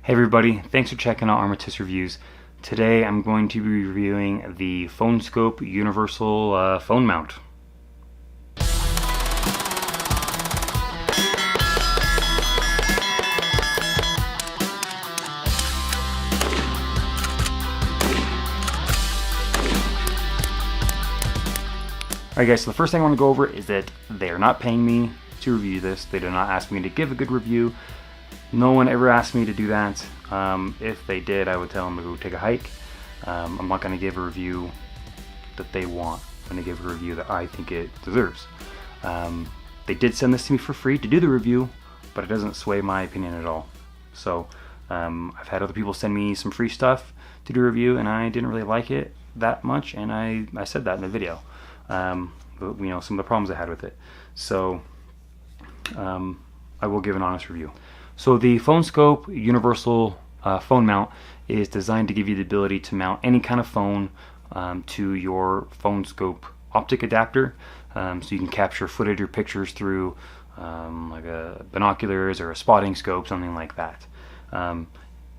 Hey everybody, thanks for checking out Armatis Reviews. Today I'm going to be reviewing the Phone Skope Universal Phone Mount. Alright guys, so the first thing I want to go over is that they are not paying me to review this. They do not ask me to give a good review. No one ever asked me to do that. If they did, I would tell them to go take a hike. I'm not going to give a review that they want. I'm going to give a review that I think it deserves. They did send this to me for free to do the review, but it doesn't sway my opinion at all. So I've had other people send me some free stuff to do a review, and I didn't really like it that much, and I said that in the video. But, you know, some of the problems I had with it. So I will give an honest review. So the Phone Skope Universal Phone Mount is designed to give you the ability to mount any kind of phone to your Phone Skope optic adapter, so you can capture footage or pictures through like a binoculars or a spotting scope, something like that.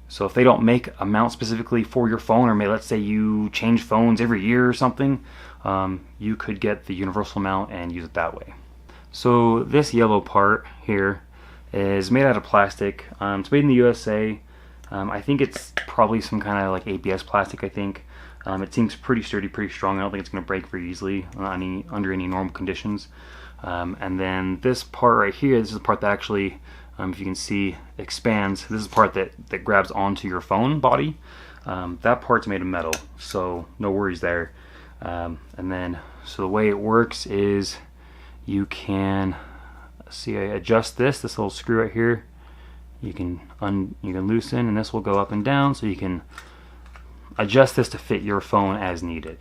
So if they don't make a mount specifically for your phone, or let's say you change phones every year or something, you could get the universal mount and use it that way. So this yellow part here is made out of plastic. It's made in the USA. I think it's probably some kind of like ABS plastic, I think. It seems pretty sturdy, pretty strong. I don't think it's going to break very easily under any normal conditions. And then this part right here, this is the part that actually, if you can see, expands. This is the part that grabs onto your phone body. That part's made of metal, so no worries there. And then, so the way it works is you can see, I adjust this little screw right here. You can loosen, and this will go up and down, so you can adjust this to fit your phone as needed.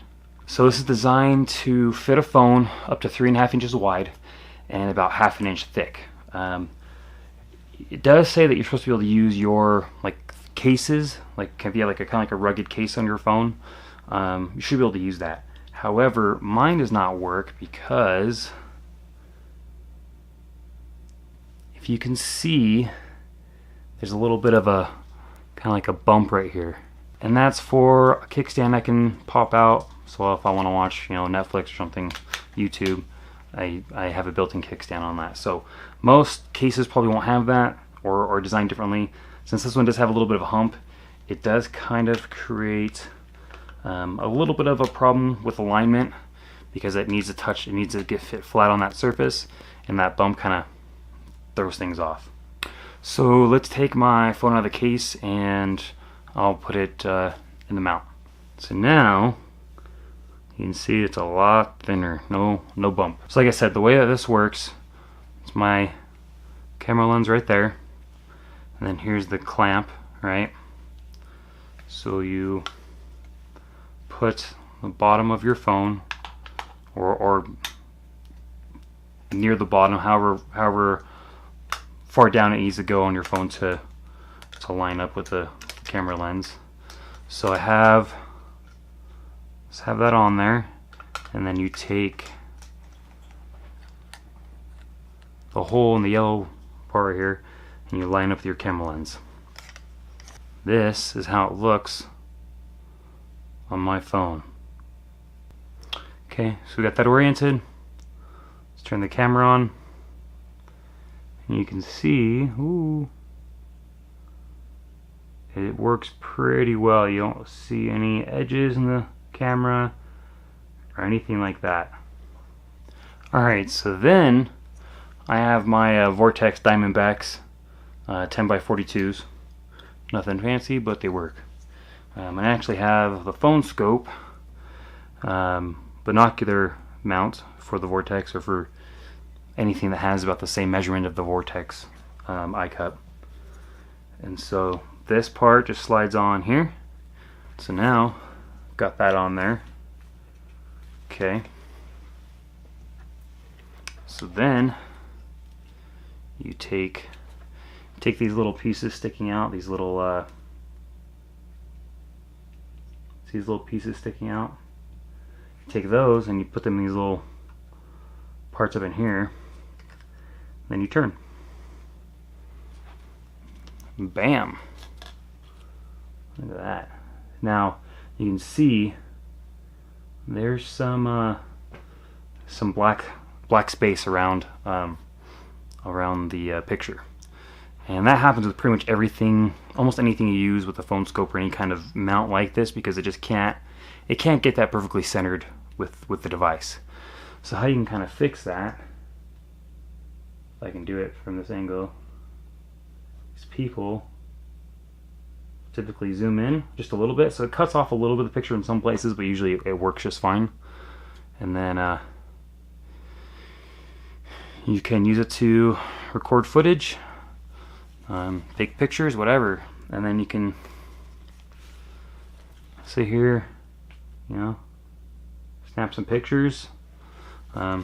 So this is designed to fit a phone up to 3.5 inches wide and about 1/2 inch thick. It does say that you're supposed to be able to use your cases, like if you have kind of like a rugged case on your phone, you should be able to use that. However, mine does not work because if you can see, there's a little bit of a kind of like a bump right here, and that's for a kickstand I can pop out. So if I want to watch, Netflix or something, YouTube, I have a built-in kickstand on that. So most cases probably won't have that, or designed differently. Since this one does have a little bit of a hump, it does kind of create a little bit of a problem with alignment, because it needs to get fit flat on that surface, and that bump kind of throws things off. So let's take my phone out of the case and I'll put it in the mount. So now you can see it's a lot thinner, no bump. So like I said, the way that this works, it's my camera lens right there, and then here's the clamp, right? So you put the bottom of your phone or near the bottom, however far down it needs to go on your phone to line up with the camera lens. So let's have that on there, and then you take the hole in the yellow part right here and you line up with your camera lens. This is how it looks on my phone. Okay, so we got that oriented. Let's turn the camera on. And you can see, it works pretty well. You don't see any edges in the camera or anything like that. Alright, so then I have my Vortex Diamondbacks 10x42s. Nothing fancy, but they work. I actually have the Phone Skope Binocular Mount for the Vortex, or for anything that has about the same measurement of the Vortex eye cup. And so this part just slides on here. So now got that on there. Okay. So then you take these little pieces sticking out, these little pieces sticking out. You take those and you put them in these little parts up in here. Then you turn. Bam! Look at that. Now you can see there's some black space around the picture, and that happens with pretty much everything, almost anything you use with a phone scope or any kind of mount like this, because it just can't get that perfectly centered with the device. So how you can kind of fix that, if I can do it from this angle, is people typically zoom in just a little bit, so it cuts off a little bit of the picture in some places, but usually it works just fine. And then you can use it to record footage, take pictures, whatever, and then you can sit here, you know, snap some pictures.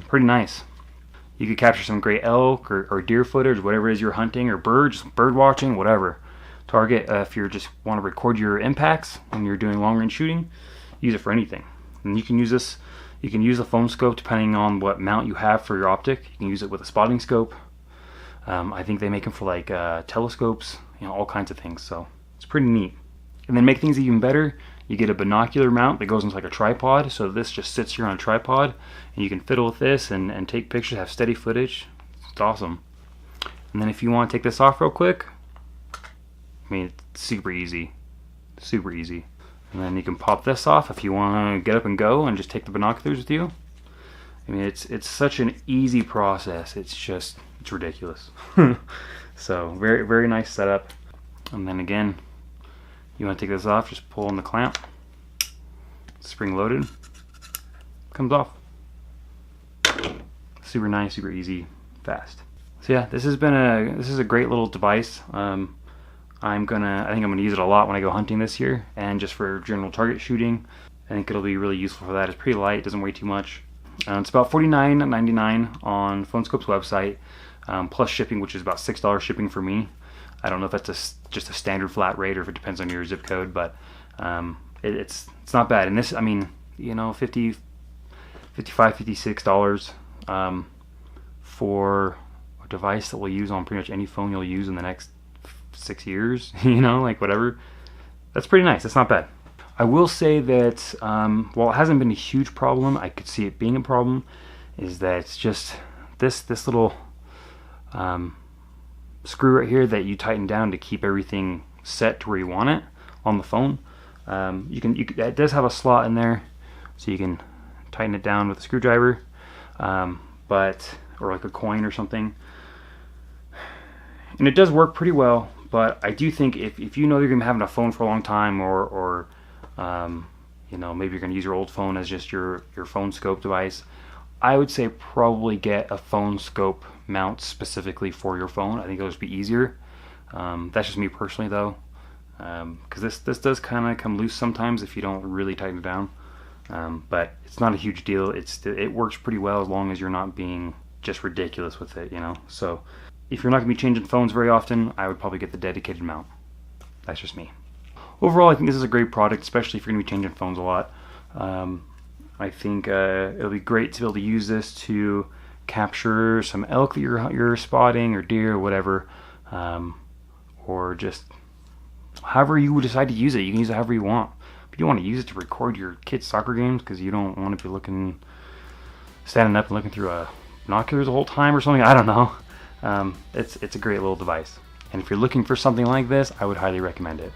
Pretty nice. You could capture some great elk or deer footage, whatever it is you're hunting, or birds, bird watching, whatever. Target, if you just want to record your impacts when you're doing long range shooting, use it for anything. And you can use this, you can use a phone scope depending on what mount you have for your optic. You can use it with a spotting scope. I think they make them for like telescopes, you know, all kinds of things. So it's pretty neat. And then make things even better, you get a binocular mount that goes into like a tripod. So this just sits here on a tripod, and you can fiddle with this and take pictures, have steady footage. It's awesome. And then if you want to take this off real quick, I mean, it's super easy. Super easy. And then you can pop this off if you want to get up and go and just take the binoculars with you. I mean, it's such an easy process. It's ridiculous. So very, very nice setup. And then again, you want to take this off, just pull on the clamp. Spring loaded. Comes off. Super nice, super easy, fast. So yeah, this is a great little device. I think I'm gonna use it a lot when I go hunting this year, and just for general target shooting. I think it'll be really useful for that. It's pretty light, doesn't weigh too much. It's about $49.99 on Phone Skope's website, plus shipping, which is about $6 shipping for me. I don't know if that's just a standard flat rate or if it depends on your zip code, but it's not bad. And this, I mean, you know, $55, $56 for a device that we'll use on pretty much any phone you'll use in the next 6 years, you know, like whatever. That's pretty nice. That's not bad. I will say that while it hasn't been a huge problem, I could see it being a problem, is that it's just this little screw right here that you tighten down to keep everything set to where you want it on the phone. It does have a slot in there, so you can tighten it down with a screwdriver, or like a coin or something. And it does work pretty well, but I do think if you know you're going to be having a phone for a long time, or you know, maybe you're going to use your old phone as just your phone scope device, I would say probably get a phone scope mount specifically for your phone. I think it'll just be easier. That's just me personally though, because this does kind of come loose sometimes if you don't really tighten it down. But it's not a huge deal. It works pretty well as long as you're not being just ridiculous with it, you know. So if you're not going to be changing phones very often, I would probably get the dedicated mount. That's just me. Overall, I think this is a great product, especially if you're going to be changing phones a lot. I think it'll be great to be able to use this to capture some elk that you're spotting, or deer, or whatever, or just however you decide to use it. You can use it however you want. If you want to use it to record your kids' soccer games because you don't want to be standing up and looking through binoculars the whole time or something, I don't know. It's a great little device, and if you're looking for something like this, I would highly recommend it.